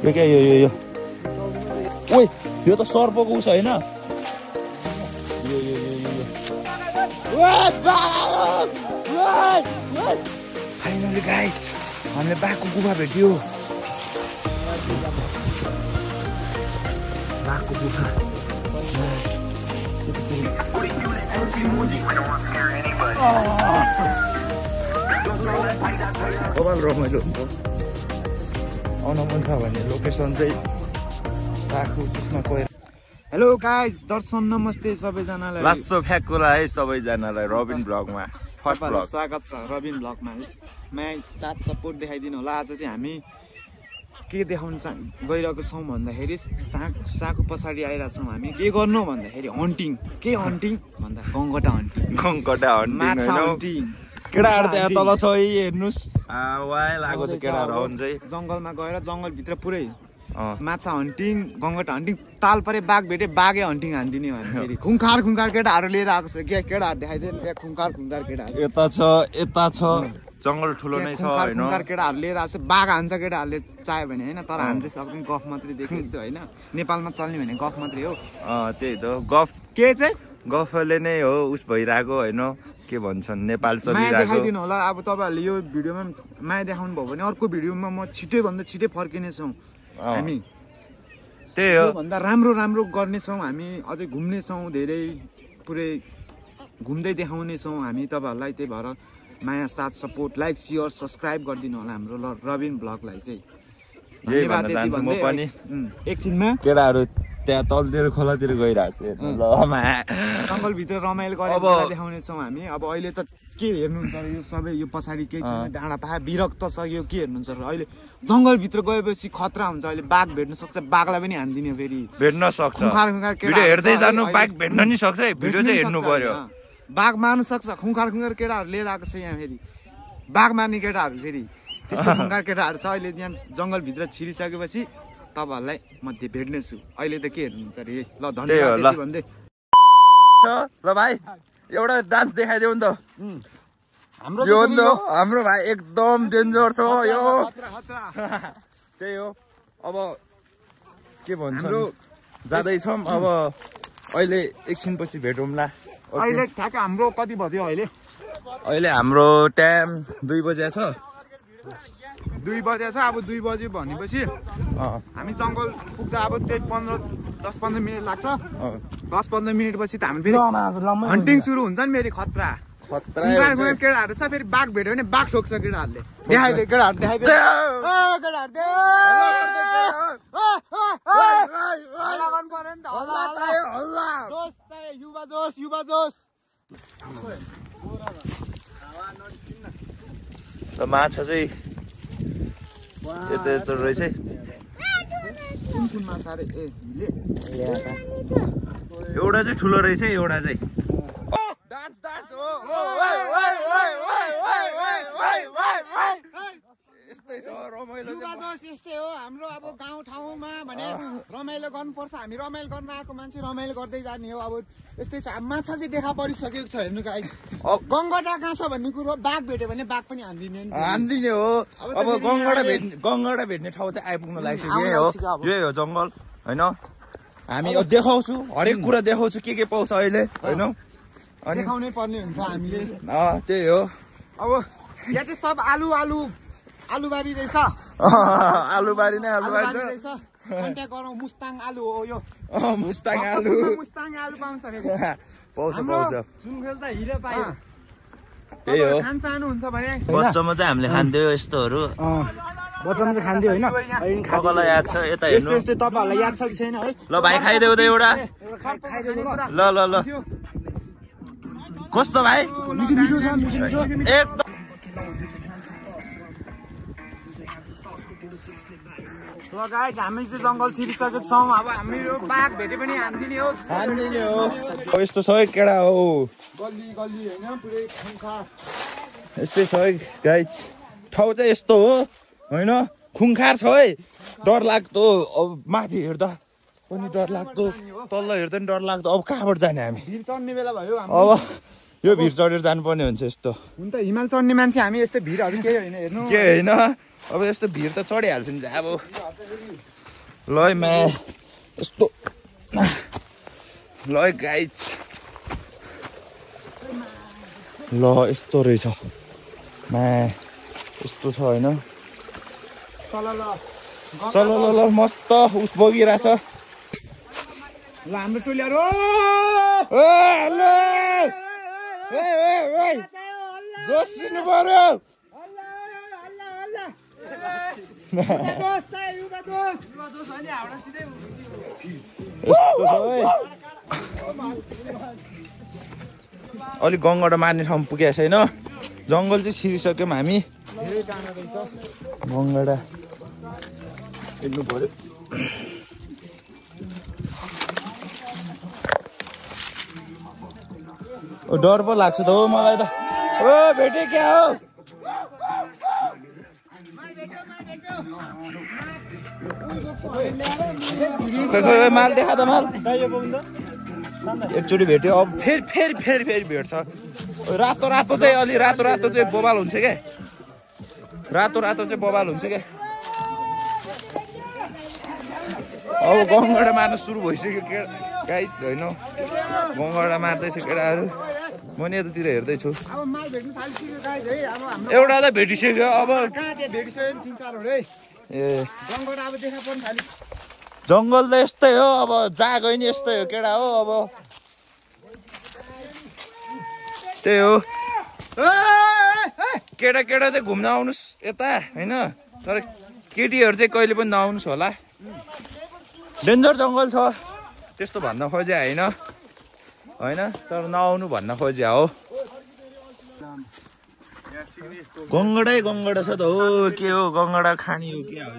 यो क्या यो ओइ यो त सर्पको उस होइन फाइनली गाइस हामीले बाघको गुफा भेट्यो बाघको गुफा कपाल रमाइलो हुन्छ आउन मन छ भने लोकेसन चाहिँ साखु त्यसमा गएर हेलो गाइस दर्शन नमस्ते सबैजनालाई लासो फ्याक्कुला है सबैजनालाई रबिन ब्लगमा फर्स्ट ब्लग स्वागत छ रबिन ब्लगमा माया साथ सपोर्ट देखाइदिनु होला आज चाहिँ हामी के देखाउन गइरहेको छौँ भन्दाखेरि साखु पछाडि आइरहेको छौँ हामी के गर्नु भन्दाखेरि हन्टिङ के हन्टिङ भन्दा गङ्गटा हन्टिङ केटाहरु त्यहाँ तल छ हेर्नुस् वाइल आएको छ केटाहरु हुन्छ जंगलमा गएर जंगलभित्र पुरै माछा हन्टिङ गङ्गटा हन्टिङ ताल परे बाघ भेटे बाघे हन्टिङ हान्दिने भने फेरि खुङखार केटाहरु लिएर आएको छ के केटाहरु देखाइदिनु त्यहाँ खुङखार केटाहरु यता छ जंगल ठुलो नै छ हैन खुङखार केटाहरु लिएर आएको छ बाघ हान्छ केटाहरुले चाह्यो भने हैन तर हान्छ सक्दैन गफ मात्रै देखेछु हैन नेपालमा चल्ने भने गफ मात्रै हो त्यही त गफ के चाहिँ गफले नै हो उस भइराको हैन के भन्छन् नेपाल चलिराको माया देखाइदिनु होला अब तपाईहरुले यो भिडियोमा माया देखाउनु भयो भने अर्को भिडियोमा म छिटै भन्दा छिटै फर्किने छौं हामी त्यही हो भन्दा राम्रो गर्ने छौं हामी अझै घुम्ने छौं धेरै पुरै घुम्दै देखाउने छौं हामी तपाईहरुलाई त्यही भएर माया साथ सपोर्ट लाइक शेयर सब्स्क्राइब गरिदिनु होला हाम्रो रबिन ब्लगलाई चाहिँ धन्यवाद दिदी भन्दै म पनि एकछिनमा केटाहरु त्यहाँ तलतिर खोलातिर गइराछ ल जंगल भित्र रमाइलो गरेर देखाउने छौं हामी अब अहिले त के हेर्नुहुन्छ यो सबै यो पछाडी के छ डाँडा पहा विरक्त छ यो के हेर्नुहुन्छ अहिले जंगल भित्र गएपछि खतरा हुन्छ अहिले बाघ भेट्न सक्छ बाघलाई पनि हान्दिने फेरि भेट्न सक्छ भिडियो हेर्दै जानु बाघ भेट्न नि सक्छ है भिडियो चाहिँ हेर्नु पर्यो बाघ मार्न सक्छ खुङखार केटाहरु लिएर आएको छ यहाँ फेरि बाघ मार्ने केटाहरु फेरि त्यस्तो खुङखार केटाहरु छ अहिले यहाँ जंगल भित्र छिरिसकेपछि तपाईहरुलाई म भेट्ने छु अहिले त के हेर्नुहुन्छ रे ल धन्यवाद दिदी भन्दै ल भाइ एउटा डान्स देखाइदेऊ नि त हाम्रो भाइ एकदम डेन्जर छ यो त्यही हो अब के भन्छ जाँदै छौं अब अहिले एकछिनपछि भेटौँला अहिले ठ्याक्क हाम्रो कति बज्यो अहिले हाम्रो टाइम 2 बजे छ 2 बजे छ अब 2 बजे भनेपछि हामी जंगल पुग्दा अब त्यही 10-15 मिनेट लाग्छ 10-15 मिनेट पछि त हामी फेरि हन्टिङ सुरु हुन्छ नि फेरि खतरा केटाहरु छ फेरि बाघ भेट्यो भने बाघ ठोक्छ केटाहरुले देखाइदे केटाहरु देखाइदे युवा जोश ल माछा चाहिँ यता रहेछ कुन माछा रे एउटा चाहिँ ठुलो रहेछ एउटा चाहिँ डान्स यस्तै हो हाम्रो अब गाउँ ठाउँमा भने रमाइलो गर्नुपर्छ हामी रमाइलो गर्न आएको मान्छे रमाइलो गर्दै जाने हो अब यस्तै छ माछा चाहिँ देखा परिसकेको छ हेर्नु गाइस गङ्गटा कहाँ छ भन्ने कुरो बाघ भेट्यो भने बाघ पनि हान्दिने हो अब गङ्गटा भेट्ने ठाउँ चाहिँ आइपुग्न लागिसक्यो यही हो जंगल हैन हामी देखाउँछु हरेक कुरा देखाउँछु के पाउँछ अहिले हैन अनि देखाउनै पर्ने हुन्छ हामीले त्यही हो अब यहाँ चाहिँ सब आलुबारी रहेछ आलुबारी रहेछ कन्ट्याक्ट गरौँ मुस्ताङ आलु हो यो मुस्ताङ आलु पाउँछ फेरि पाउँछ सुनखेल त हिरो पायो त्यही हो खान चाहनुहुन्छ भने बच्चामा चाहिँ हामीले खान्थ्यो यस्तोहरू बच्चामा चाहिँ खान्थ्यो हैन ककला याद छ यता हेर्नु यस्तै तपाईहरुलाई याद छ कि छैन है ल भाइ खाइदेऊ त एउटा ल कस्तो भाइ मिठो छ एकदम ल गाइस हामी चाहिँ जंगल छिरिसकेको छौं अब हाम्रो बाघ भेटे पनि हान्दिने हो यस्तो छ है केडा हो गल्ली हैन पुरै खुङखार यस्तै छ है गाइस ठाउँ चाहिँ यस्तो हो हैन खुङखार छ है डर लाग्दो अब माथि हेर्दा पनि डर लाग्दो तल्लो हेर्दा पनि डर लाग्दो अब कहाँबाट जाने हामी भिर चढ्ने बेला भयो अब यो भिर चढेर जानुपर्ने हुन्छ यस्तो हुन त हिमाल चढ्ने मान्छे हामी यस्तो भिरहरु केही हैन हेर्नु के हैन अब यस्तो भिर त चढिहाल्छ नि अब ल है म्या यस्तो ल है गाइज ल यस्तो रहेछ म्या यस्तो छ होइन चल ल ल मस्त उस बगिरहेछ ल हाम्रो टोलीहरु जोसिनु पर्यो अलिक गङ्गडा मार्ने ठाउँ पुगेको छैन जङ्गल चाहिँ छिरिसक्यौँ हामी गङ्गडा हिँड्नु पर्यो डर पो लाग्छ त हो मलाई त ओ भेटे क्या हो माल देखा त माल एकचोटि भेट्यो अब फेरि भेट्छ रातो रातो चाहिँ अलि रातो रातो चाहिँ बबाल हुन्छ क्या रातो रातो चाहिँ बबाल हुन्छ क्या अब गङ्गडा मार्न सुरु भइसक्यो गाइज होइन गङ्गडा मार्दैछ केटाहरू म नि यतातिर हेर्दैछु एउटा त भेटिसक्यो अब ए जङ्गल त यस्तै हो अब जहाँ गयो नि यस्तै हो केटा हो अब त्यही हो केटा चाहिँ घुम्न आउनुहोस् यता होइन तर केटीहरू चाहिँ कहिले पनि नआउनुहोस् होला डेन्जर जङ्गल छ त्यस्तो भन्न खोजे होइन तर नआउनु भन्न खोज्या हो गङ्गडा छ त हो के हो गङ्गडा खाने हो के हो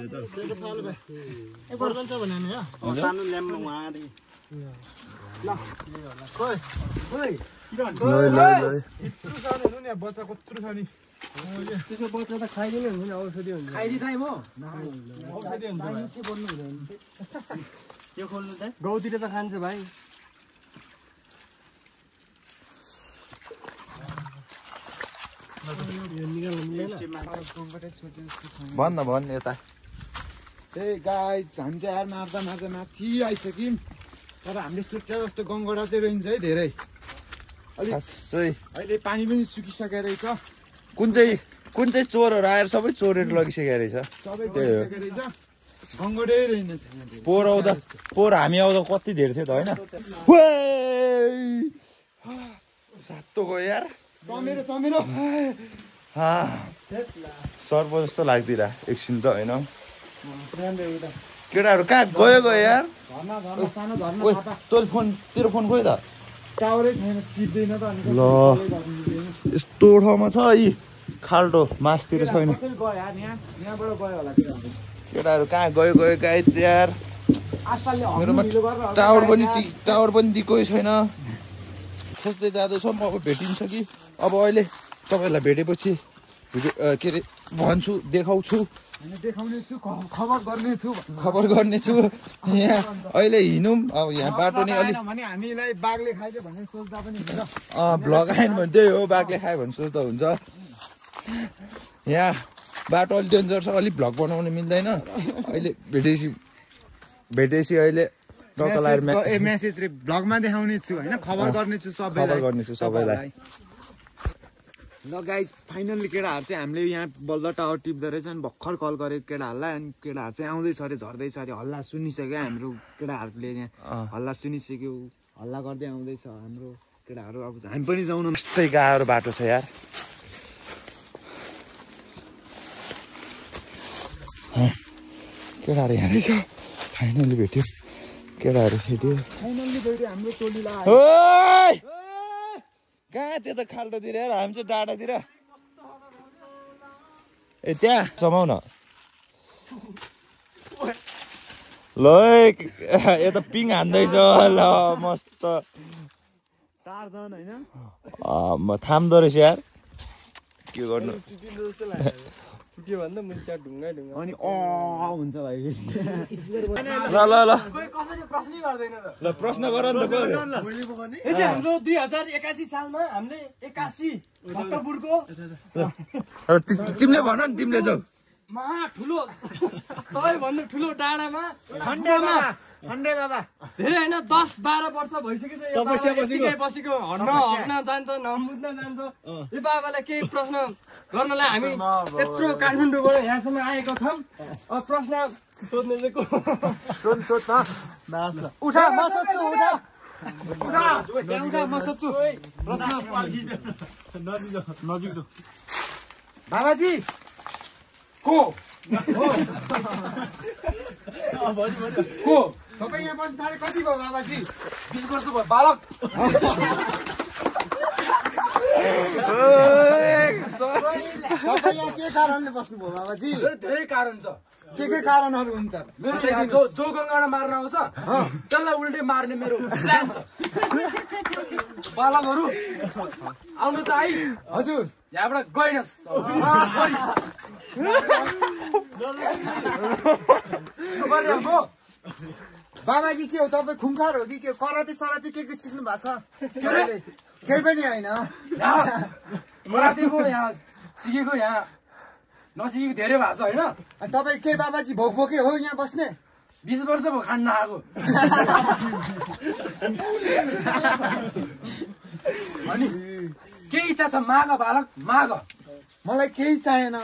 गाउँतिर त खान्छ भाइ भन्न यता त्यही गाई हामी चाहिँ मार्दा माथि आइसक्यौँ तर हामीले सोचे जस्तो गङ्गडा चाहिँ रहन्छ है धेरै अलिक अहिले पानी पनि सुकिसकेको रहेछ कुन चाहिँ चोरहरू आएर सबै चोरेर लगिसकेको रहेछ सबै गइसकेको रहेछ गङ्गडै रहेनछ पोहोर हामी आउँदा कति धेरै थियो त होइन सातो गयो यार समेरो सर्प जस्तो लाग्दिरा एकछिन त होइन केटाहरू कहाँ गयो यार तेरो फोन खोइ त टावरै छैन टिप्दैन त ल यस्तो ठाउँमा छ यी खाल्टो मासतिर छैन केटाहरू कहाँ गयो गाइज यार मेरोमा टावर पनि दिएकै छैन खोज्दै जाँदैछौँ अब भेटिन्छ कि अब अहिले तपाईँहरूलाई भेटेपछि के अरे भन्छु देखाउँछु खबर गर्नेछु यहाँ अहिले हिँडौँ अब यहाँ बाटो नै अलिक हामीलाई बाघले खाइदियो भन्ने सोच्दा पनि भ्लग आएन भने त्यही हो बाघले खायो भने सोच्दा हुन्छ यहाँ बाटो अलिक डेन्जर छ अलिक भ्लग बनाउनु मिल्दैन अहिले भेटेपछि अहिले मेसेज भ्लगमा देखाउने छु होइन खबर गर्नेछु सबैलाई ल गाइज फाइनल्ली केटाहरू चाहिँ हामीले यहाँ बल्ल टावर टिप्दो रहेछ अनि भर्खर कल गरेको केटाहरूलाई अनि केटाहरू चाहिँ आउँदैछ अरे झर्दैछ अरे हल्ला सुनिसक्यो हाम्रो केटाहरूले यहाँ हल्ला सुनिसक्यो हल्ला गर्दै आउँदैछ हाम्रो केटाहरू अब हामी पनि जाउँ न यस्तै गाह्रो बाटो छ यार केटाहरू यहाँ रहेछ फाइनल्ली भेट्यो केटाहरू भेट्यो हाम्रो टोलीलाई कहाँ त्यो त खाल्टोतिर हेर हामी चाहिँ डाँडातिर ए त्यहाँ समाउ न ल यता पिङ हान्दैछ ल मस्त म थाम्दो रहेछ यार के गर्नु अनि हुन्छ भाइ ल प्रश्न गर नि त हाम्रो 2081 सालमा हामीले 81 भक्तपुरको तिमीले भन नि तिमीले जाऊ ठुलो सबैभन्दा ठुलो डाँडामा खण्डे बाबा धेरै होइन 10-12 वर्ष भइसकेछ यो बसेको हड्न जान्छ नमुद्न जान्छ यो बाबालाई केही प्रश्न गर्नलाई हामी यत्रो काठमाडौँबाट यहाँसम्म आएको छौँ अब प्रश्न सोध्ने चाहिँ को सोध न उठा म सोध्छु उठा म सोध्छु प्रश्न नजिक जाऊ बाबाजी को तपाईँ यहाँ बस्नु थाले कति भयो बाबाजी 20 वर्ष भयो बालक तपाईँ यहाँ के कारणले बस्नुभयो बाबाजी धेरै कारण छ के कारणहरू हुन् त मेरो यहाँ जो गङ्गाडा मार्न आउँछ त्यसलाई उल्टे मार्ने मेरो प्लान छ बालकहरू आउनु त आइ हजुर यहाँबाट गइनस् बाबाजी के हो तपाईँ खुङखार हो कि के कराते सराते के सिक्नु भएको छ केही पनि होइन कराते पो यहाँ सिकेको यहाँ नसिकेको धेरै भएको छ होइन तपाईँ के बाबाजी भोकै हो यहाँ बस्ने 20 वर्ष भयो खान नआएको अनि के इच्छा छ माग बालक माग मलाई केही चाहिएन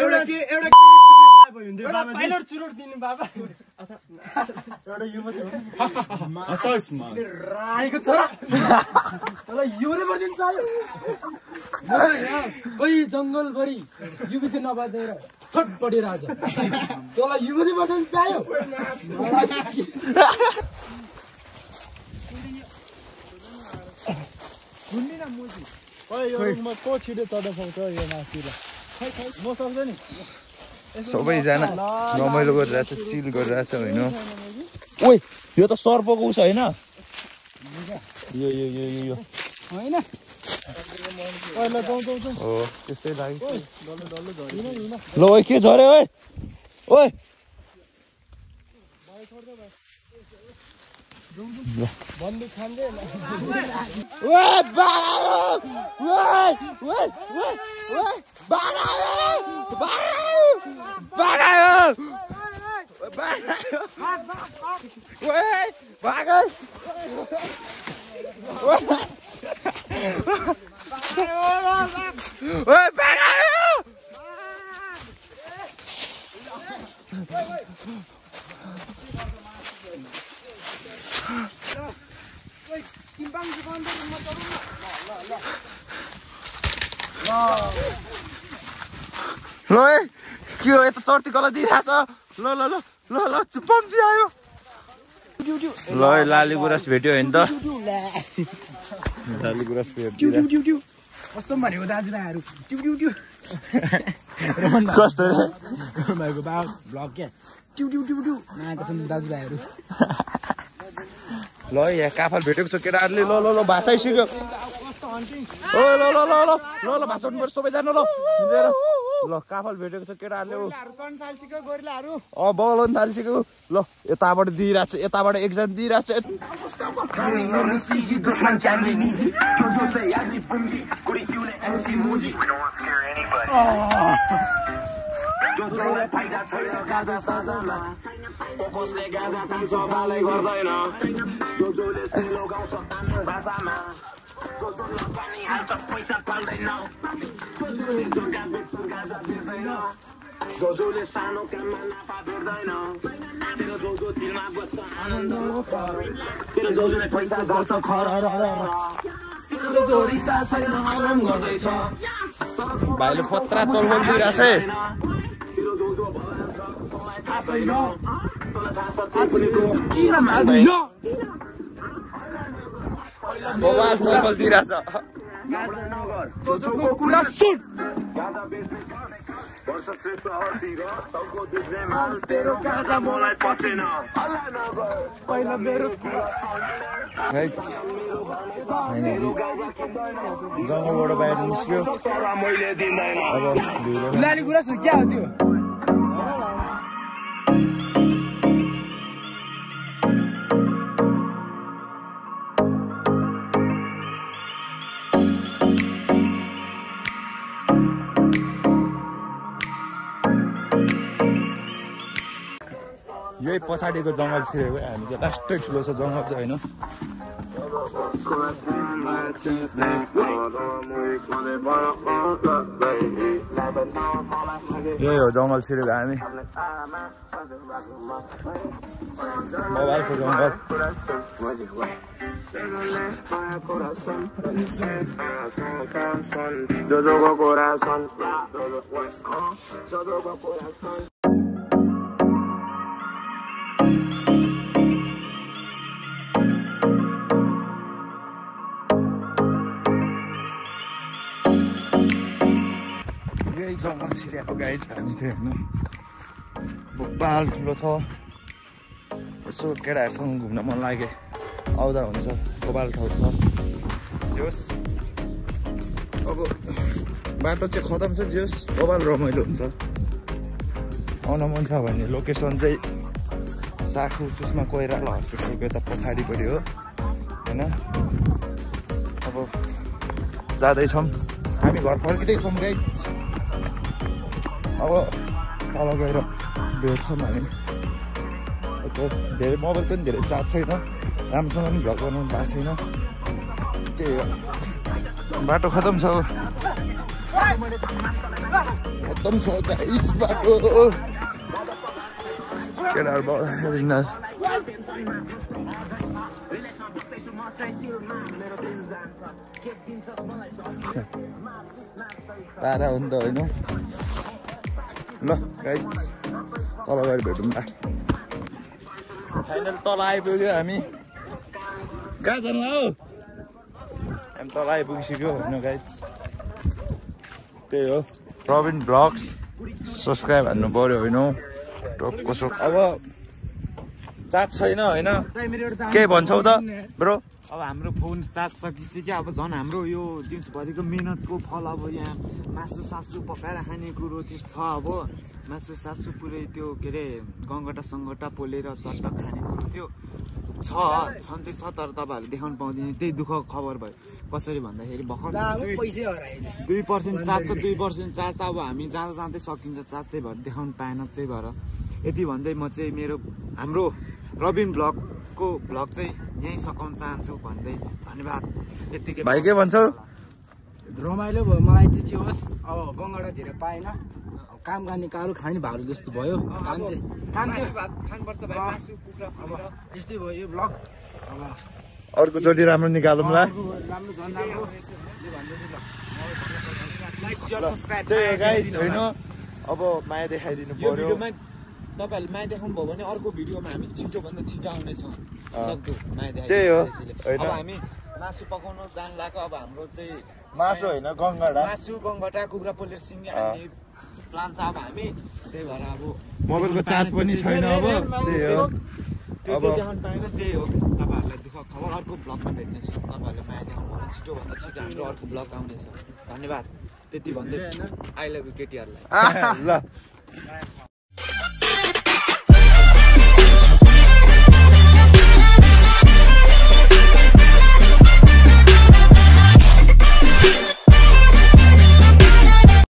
एउटा पाइलट चुरोट दिनु बाबा रानीको छोरा तँलाई युवती पर्दिनु चाहियो कोही जङ्गलभरि युवती नबाँधेर छटपटी राजा तँलाई युवती पर्दिनु चाहियो को छिटो चढ्न सक्छ यो माथिलाई म सक्छ नि सबैजना रमाइलो गरिरहेछ चिल गरिरहेछ होइन ओइ यो त सर्पको उस होइन यो होइन पहिला जाउँ हो त्यस्तै लाग्यो ल ओइ के झऱ्यो ओइ ओइ बन्दुक खाँदै ल के हो यता चर्ती गला दिइरहेछ ल ल ल ल ल पम्ची आयो ल लाली गुराँस भेट्यो होइन त लाली गुराँस भेट्यो कस्तो भनेको दाजुभाइहरू कस्तो रे भएको बा ब्लग क्या दाजुभाइहरू ल यहाँ काफल भेटेको छ केटाहरूले ल ल ल भाँचाइसक्यो ओ ल ल ल ल ल ल भाँचाउनु पर्छ सबैजना ल ल काफल भेटेको छ केटाहरूले बलाउनु थालिसक्यो ल यताबाट दिइरहेको छ यताबाट एकजना दिइरहेको जोजोले सानो काममा नाफा भेट्दैन तेरो जोजो दिलमा बस्छ आनन्द तेरो जोजोले पैसा गर्छ खर तेरो जोजो रिसा छैन आराम गर्दैछ भाइले पत्रा चलबल दिइरहेछ है तेरो जोजो मलाई थाहा छैन तँलाई थाहा छ किन माग्दैन मोबाइल चलबल दिइरहेछ जोजोको कुरा सुन वर्ष श्रेष्ठ हतिर तौको दुध्ने माल तेरो गाजा मलाई पचेन पहिला मेरो जङ्गलबाट बाहिर निस्क्यो तर मैले दिँदैन अब लाली गुराँस क्या हो त्यो यही पछाडिको जङ्गल छिरेको हामी चाहिँ लास्टै ठुलो छ जङ्गल चाहिँ होइन यही हो जङ्गल छिरेको हामी मोबाइल छ जङ्गल यही जङ्गल छिरेको गाई छ हामी चाहिँ होइन पाहाड ठुलो छ यसो केटाहरूसँग घुम्न मन लागे आउँदा हुन्छ गोपाल ठाउँ छ जोस् अब बाटो चाहिँ खतम छ जोस् गोपाल रमाइलो हुन्छ आउन मन छ भने लोकेसन चाहिँ साखु सुषमा कोइराला हस्पिटलको यता पछाडिपट्टि हो होइन अब जाँदैछौँ हामी घर फर्किँदैछौँ गाई अब तल गएर भेट्छौँ हामी धेरै मोबाइल पनि धेरै चार्ज छैन राम्रोसँग पनि भ्लग बनाउनु पाएको छैन त्यही हो बाटो खतम छ खतम छ गाइस बाटो केटाहरू बढाएर पारा हो नि त होइन ल गाइस तल गएर भेटौँ न फाइनल तल आइपुग्यो हामी कहाँ जानु हौ हामी तल आइपुगिसक्यो होइन गाइस त्यही हो रबिन ब्लग्स सब्सक्राइब हान्नु पर्यो होइन टक्को सो अब चार्ज छैन होइन के भन्छौ त ब्रो अब हाम्रो फोन चार्ज सकिसक्यो अब झन् हाम्रो यो दिउँसभरिको मेहनतको फल अब यहाँ मासु सासु पकाएर खाने कुरो त्यो छ अब मासु सासु पुरै त्यो के अरे गङ्गटा सङ्गटा पोलेर चट्टक खाने कुरो त्यो छन् चाहिँ छ तर तपाईँहरूले देखाउनु पाउँदैन त्यही दुःख खबर भयो कसरी भन्दाखेरि भर्खर 2% चार्ज छ 2% चार्ज त अब हामी जाँदा जाँदै सकिन्छ चार्ज त्यही भएर देखाउनु पाएन त्यही भएर यति भन्दै म चाहिँ हाम्रो रबिन ब्लगको भ्लग चाहिँ यहीँ सघाउन चाहन्छु भन्दै धन्यवाद यतिकै भाइ के भन्छौ रमाइलो भयो मलाई चाहिँ के होस् अब गङ्गटा धेरै पाएन काम गर्ने कालो खाने भारू जस्तो भयो काम चाहिँ खानुपर्छ भाइ मासु कुखुरा अब यस्तै भयो यो ब्लग अब अर्कोचोटि राम्रो निकालौँला राम्रो झन् राम्रो लाइक शेयर सब्स्क्राइब होइन अब माया देखाइदिनु यो पर्यो भिडियोमा तपाईँहरूले माया देखाउनु भयो भने अर्को भिडियोमा हामी छिटोभन्दा छिटो आउनेछौँ सक्दो माया त्यही हो देखाइदिनु अब हामी मासु पकाउन जान लाग्यो अब हाम्रो चाहिँ मासु होइन गङ्गडा मासु गङ्गटा कुखुरा पोलेर सिङ्गे हान्ने प्लान छ अब हामी त्यही भएर अब मोबाइलको चार्ज पनि छैन अब त्यही हो त्यो चाहिँ देखाउनु पाएन त्यही हो तपाईँहरूलाई दुःख खबर अर्को ब्लगमा भेट्नेछु तपाईँहरूले माया देखाउनु भयो छिटोभन्दा छिटो हाम्रो अर्को ब्लग आउनेछ धन्यवाद त्यति भन्दै आई लभ यु केटीहरूलाई ल